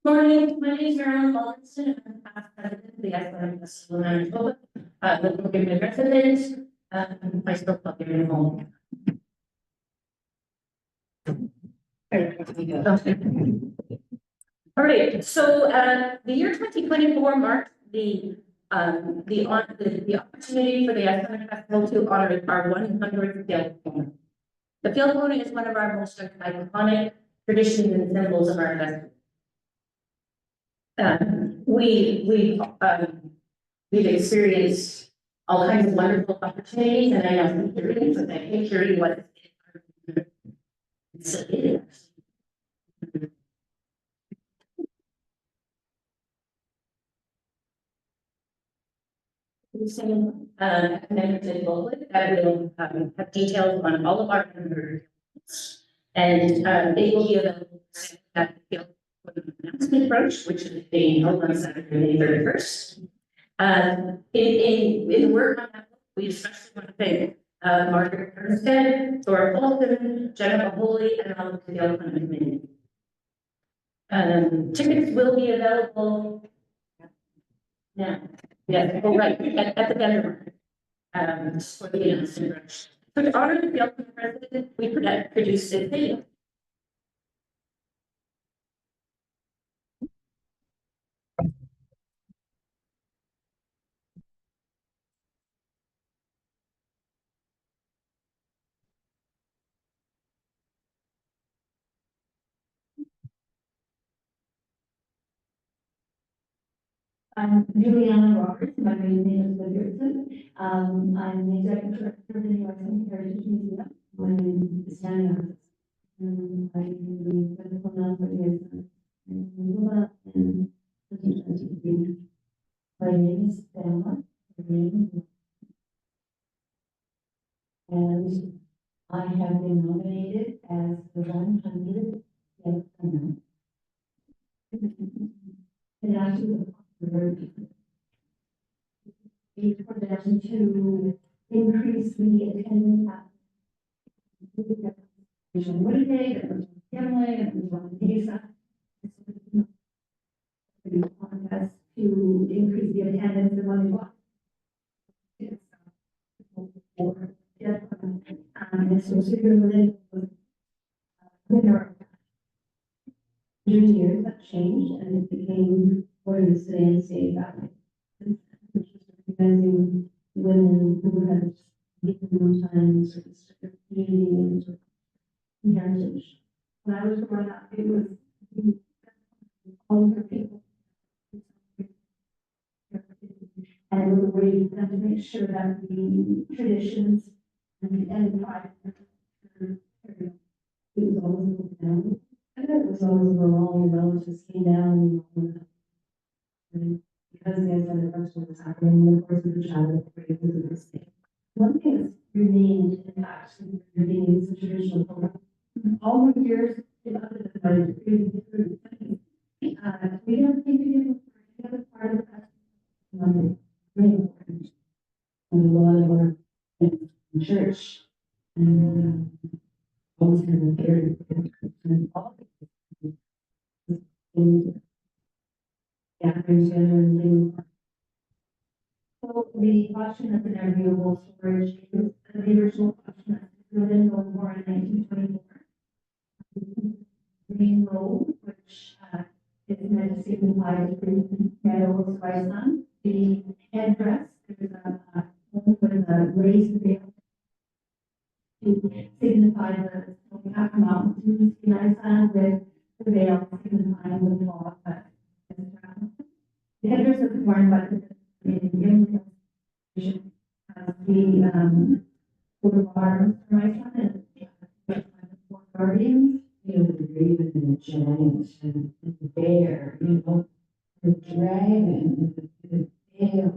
Morning, my name is Marilyn Valgardson. I'm past president of the Icelandic Festival in Manitoba. Local government resident. I still plug in at home. All right, so the year 2024 marked the opportunity for the Icelandic Festival to honor our 100th field pony. The field pony is one of our most iconic traditions and symbols of our festival. We've experienced all kinds of wonderful opportunities, and I know so that picturing what it's connected booklet that will have details on all of our members, and they will be available at the announcement brunch, which is being held on Saturday, May 31st. In the work on that, we especially want to thank Margaret Ernstead, Thora Paulson, Jenna Holy, and all of the Oakland community. Tickets will be available now. Yeah, oh, right, at the vendor market for the announcement brunch. So to honor the Oakland president, we produced a video. I'm Juliana Roberts, my maiden name is Valgardson. I'm the executive director of the Icelandic Heritage Museum. My name is Tanya. And I am the medical now for the Icelandic and 2023. My name is Thelma. And I have been nominated as the 100th young woman. And actually, for them to increase the attendance at one day, that was family, and we want to use that contest to increase the attendance and money. And so Sigrun was winner. During years that changed and it became what it is today and stayed that way. Which is representing women who have given them time to their community and heritage. When I was growing up, it was all of the people. And it was a way for them to make sure that the traditions and the pride it was always moved down. And it was always where all the relatives came down and because the Icelandic festival was happening in the course of the childhood period of this thing. One thing that's remained in fact remains the traditional program. All the years in other than we don't think of it as any other part of that. Very important. And a lot of our church and always kind of very and all and so the question of the renewable storage is the original question that was in the war in 1924. Green Road, which is meant to signify the green meadows of Iceland. The headdress is a with a raised veil to signify the mountains in Iceland with the veil signifying the fall. The headdress is worn by the arms from Iceland and the guardians, you know, the raven and the giant and the bear, you know, the dragon and the tail.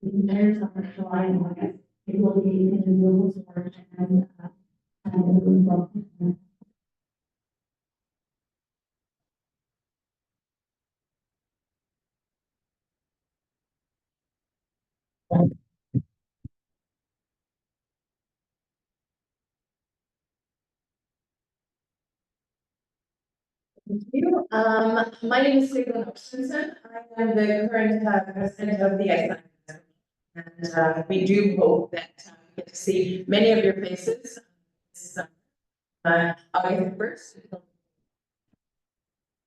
There's on July and August. It will be in the rules for and Thank you. My name is Sigrun Asmundsson. I am the current president of the Icelandic. And we do hope that we get to see many of your faces this August 1st.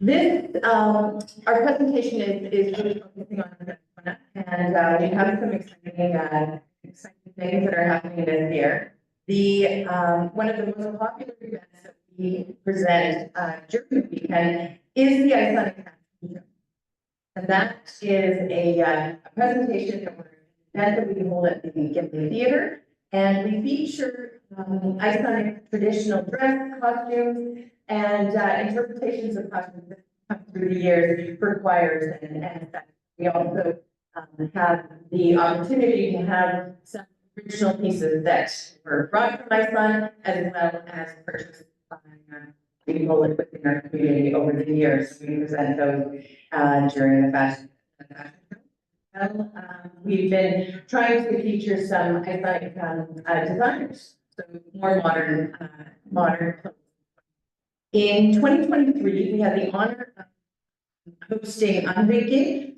This, our presentation is really focusing on Iceland, and we have some exciting things that are happening this year. The one of the most popular events that we present during the weekend is the Icelandic Fashion Show. And that is a presentation that we hold at the Gimli Theater. And we feature Icelandic traditional dress, costumes, and interpretations of costumes that come through the years for choirs and we also have the opportunity to have some original pieces that were brought from Iceland as well as purchased by people within our community over the years. We present those during the fashion show. Well, we've been trying to feature some Icelandic designers, so more modern clothes. In 2023, we had the honor of hosting Líðí,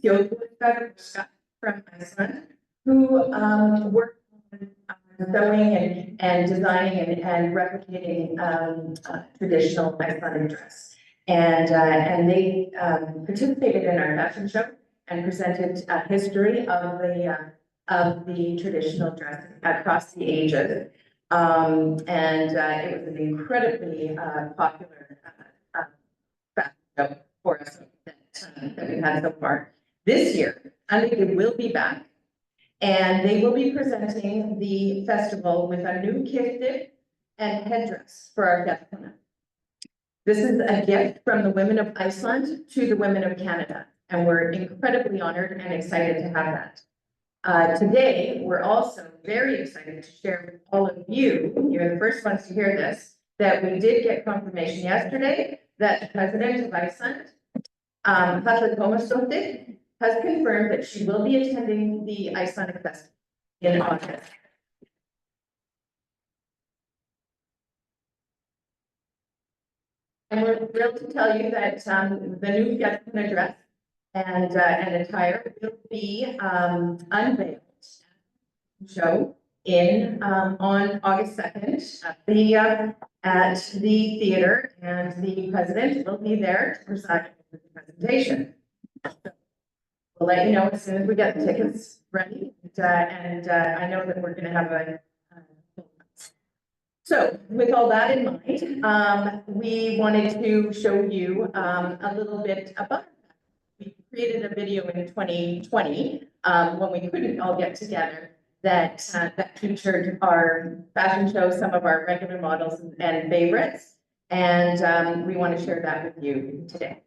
from Iceland, who worked on sewing and designing and replicating traditional Icelandic dress. And they participated in our fashion show and presented a history of the traditional dress across the ages. It was an incredibly popular fashion show for us that we've had so far. This year, I think it will be back, and they will be presenting the festival with a new kifted and headdress for our festival. This is a gift from the women of Iceland to the women of Canada, and we're incredibly honored and excited to have that. Today, we're also very excited to share with all of you, you're the first ones to hear this, that we did get confirmation yesterday that the president of Iceland, Halla Tómasdóttir, has confirmed that she will be attending the Icelandic Festival in August. And we're thrilled to tell you that the new Festival dress and attire will be unveiled show in on August 2nd at the theater, and the president will be there to preside over the presentation. We'll let you know as soon as we get the tickets ready, and I know that we're going to have a. So with all that in mind, we wanted to show you a little bit about. We created a video in 2020 when we couldn't all get together that featured our fashion show, some of our regular models and favorites, and we want to share that with you today.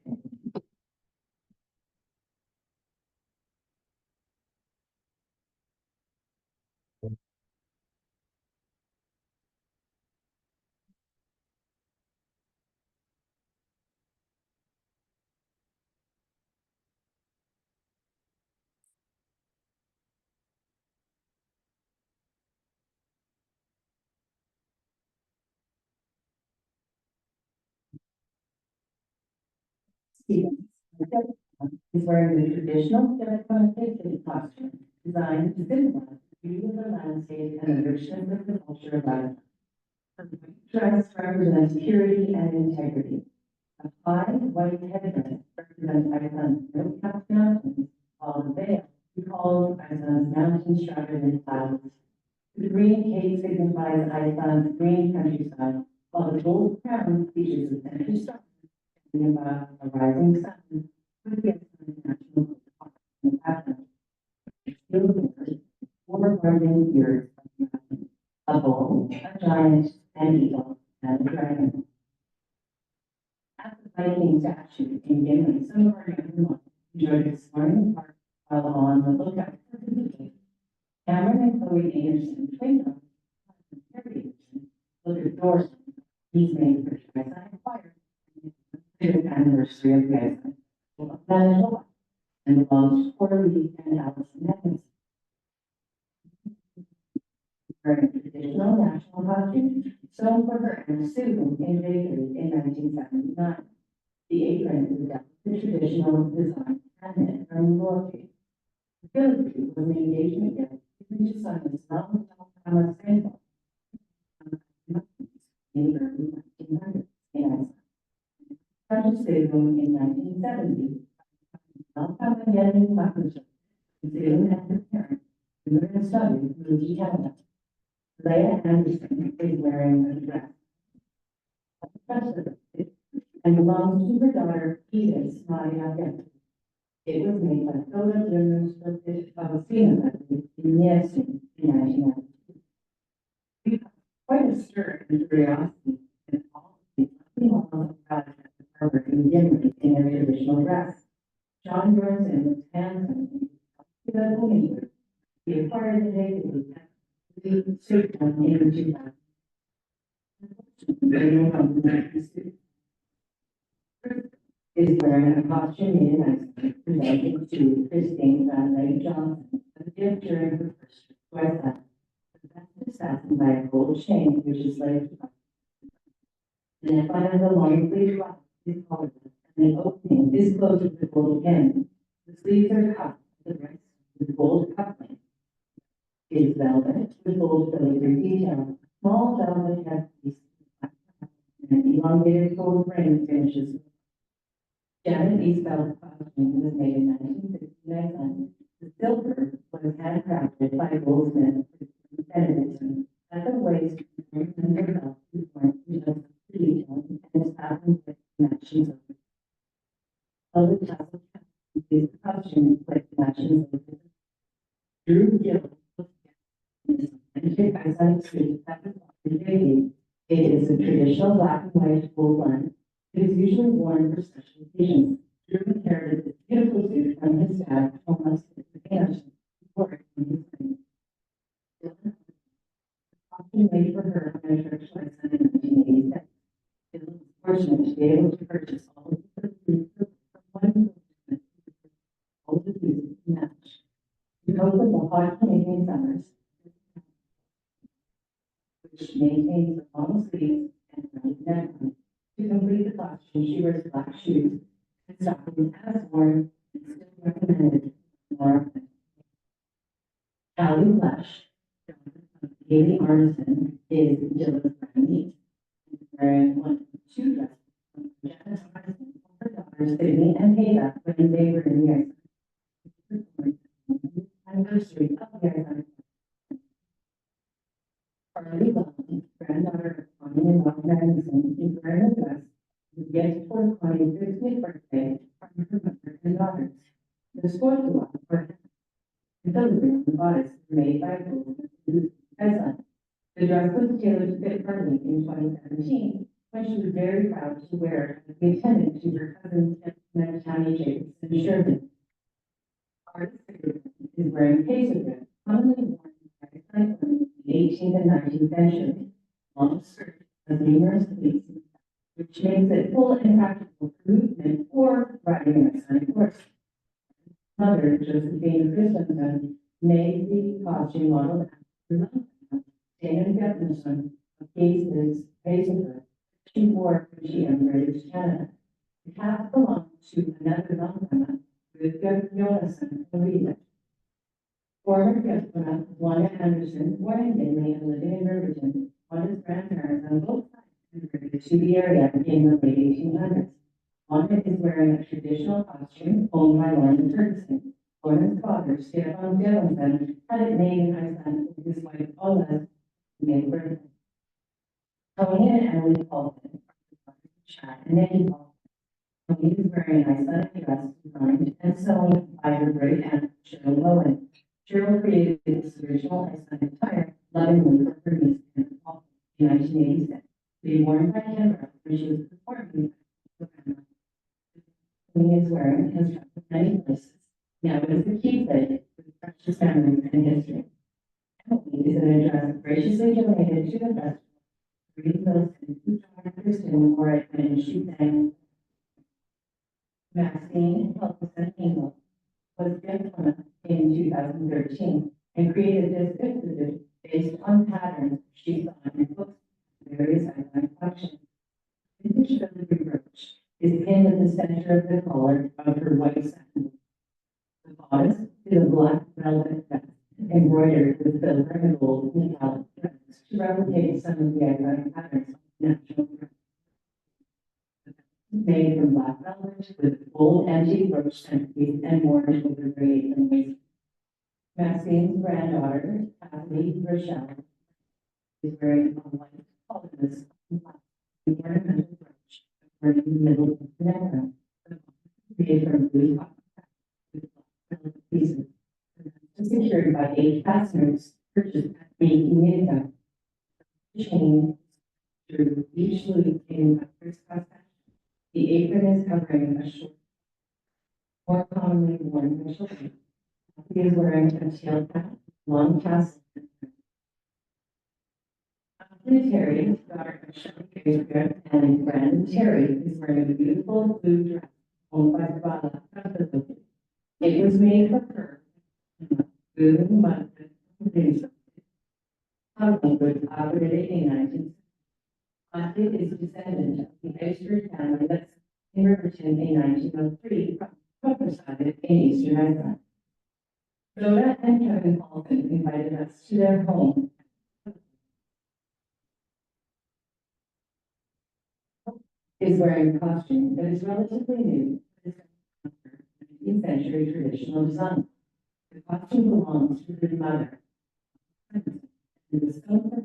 Is wearing the traditional Icelandic costume designed to symbolize the beauty of the landscape and the richness of the culture of Iceland. Dress represents purity and integrity. A high white headdress represents Iceland's snow-capped mountains, while the veil recalls Iceland's mountains shrouded in clouds. The green cape signifies Iceland's green countryside, while the gold crown features the century star about a rising sun with the national pattern. Four guardian spirits of the mountain: a bull, a giant, an eagle, and a dragon. At the Viking statue in Gimli, some of our younger ones enjoyed exploring the park while on the lookout for the beach. Cameron and Chloe Anderson, twin daughters, Terry Anderson, look at doors. He's made for Icelandic choir. The anniversary of the Iceland and belongs to Líðí and Allison Evans. Wearing traditional national costume sewn for her and Sue in bakery in 1979. The Sigrun adopted the traditional design cabinet from royalty. The filigree was an engagement gift given to Simon's long-time grandfather in the early 1900s in Iceland. Such Sigrun in 1970, Marilyn Valgardson, Sigrun and her parents, moved and studied Líðí Canada. Leia Anderson is wearing a dress and belongs to her daughter Edith Maria. It was made by Philadelphia Palestina in Nielsen in 1992. We have quite a stir in curiosity in all of these models of products at the harbor in Denver in their traditional dress. John Bronson was handsome. He acquired the name of suit on in 2000. Is wearing a costume made in Iceland, presented to Christine Van Johnson as a gift during her first trip to Iceland. The best is fastened by a gold chain, which is laid to the neckline of the long sleeve blouse is colorless, and the opening is closed with a gold pin. The sleeves are cuffed at the wrist with gold cufflinks. It is velvet with gold filigree detail. Small velvet headpiece and an elongated gold ring finishes. Janet Eastbell's costume was made in 1969. The silver was handcrafted by a goldsmith Benedictson at the waist and the belt was worn in just detail and is fastened with matching silver. Other tassel is the costume with matching silver. Drew Gill and Icelandic street that was offered daily. It is a traditional black and white wool blend. It is usually worn for special occasions. Drew inherited this beautiful suit from his dad, Thomas Anderson, who wore it when he was young. The costume made for her on a church website in 1986. It was fortunate to be able to purchase all of the food from one person, all the pieces to match. Because of the hot Canadian summers, which maintains the long sleeves and rounded neckline. To complete the costume, she wears black shoes and stockings as worn and still recommended more often. Callie Flesh, Haley Arneson, is Jilla's friend niece and wearing one of two dresses from Janice Arneson for her daughters Sydney and Kayla when they were in the anniversary of the Icelandic. Carly Bellman, granddaughter of Connie and Bob Magnuson, is wearing a dress with gifts for Connie's 60th birthday from her mother and daughters. The sports one for the filigree on the bodice were made by Iceland. The dress was tailored to fit Carly in 2017 when she was very proud to wear it as the attendant to her cousin Tanya Jacobson Sherman. Artist is wearing pacer dress, commonly worn by Iceland in the 18th and 19th century. Long skirt has numerous pleats, which makes it full and practical for movement or riding an Icelandic horse. Mother, Josephine Christensen, made the costume model after Sigrun Asmundsson of Case's pacer she wore when she emigrated to Canada. The cap belonged to another non-woman with Jonas and Líðí. Former Gethsemane, Wanda Anderson, born in Italy and living in Riverton, Wanda's grandparents on both sides immigrated to the area in the late 1800s. Wanda is wearing a traditional costume owned by Lauren Ferguson. Lauren's father, Stefan Dylanson, had it made in Iceland with his wife Ola in Britain. Tony and Emily Paulson are Chad and Nikki Paulson. Tony is wearing an Icelandic dress designed and sewn by her great aunt Cheryl Lowen. Cheryl created this original Icelandic attire lovingly for her niece in 1986 to be worn by Kendra when she was performing. Tony is wearing his dress in many places. Now it is a keepsake with precious memories and history. Emily is in a dress graciously donated to the festival. Reed Wilson, who joined Kristen wore it when she sang. Maxine Helgeson Engel was gentleman in 2013 and created this exhibit based on patterns she saw in books and various Icelandic collections. Vintage filigree brooch is pinned at the center texture of the collar of her white satin. The bodice is a black velvet vest embroidered with silver and gold metallic threads to replicate some of the iconic patterns of natural thread. The vest is made from black velvet with gold antique brooch centerpiece and orange with braid and waist. Maxine's granddaughter, Kathleen Rochelle, is wearing a white collarless ornamental brooch covering the middle of the neckline. Made from blue cotton with black velvet pieces. Secured by 8 fasteners purchased at the Inca. Chain through each loop in a crisscross fashion. The apron is covering a short, more commonly worn by children. He is wearing a tail cap, long tassel. Terry, daughter of Shelley Patriot, and friend Terry is wearing a beautiful blue dress owned by Bala. It was made for her. Good but Hollywood operated in 1960. It is descendant of the Oysters family that's in Riverton in 1903, prophesied in Eastern Iceland. Rhoda and Kevin Paulson invited us to their home. Is wearing a costume that is relatively new, but is 19th century traditional design. The costume belongs to her mother. And the stone for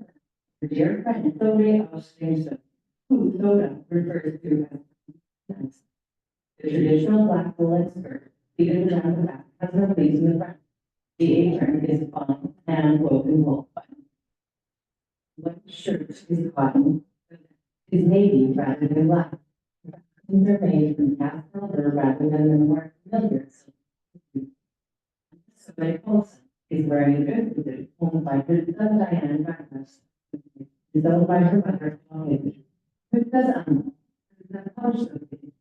her dear friend, Líðí of who Rhoda refers to as the traditional black wool skirt, even around the back, has no leaves in the front. The apron is fine and woven wool. White shirt is cotton, is navy rather than black. These are made from cast silver rather than the more familiar silver. Sigrun Asmundsson is wearing a good suit owned by her son Diane Douglas. Is owned by her mother, Líðí. Her cousin, the post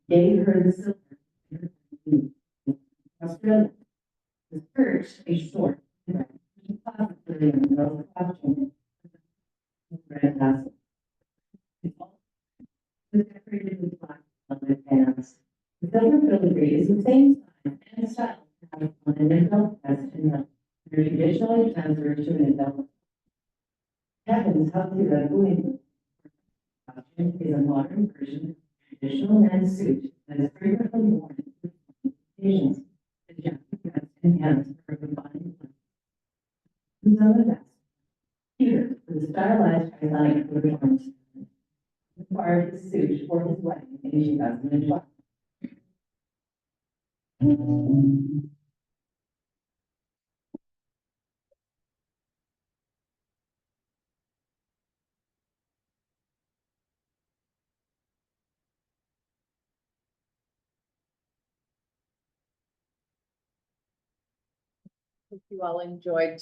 gave her the silver in Australia. The skirt is short, possibly in the rose costume. Red tassel. It's decorated with black velvet bands. The silver filigree is the same size and style as on an adult vest and belt. They're traditionally transferred to an adult. Kevin's healthy red booing costume is a modern version of a traditional men's suit that is frequently worn in occasions. The jacket vest and pants are refined. Who's on the vest? Peter, with stylized Icelandic performance, acquired his suit for his wedding in 2012. Hope you all enjoyed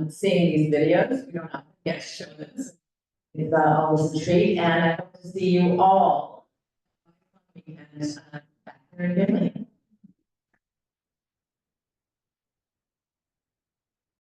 seeing these videos. We don't often get to show this. It's always a treat, and I hope to see you all. And back here in Italy.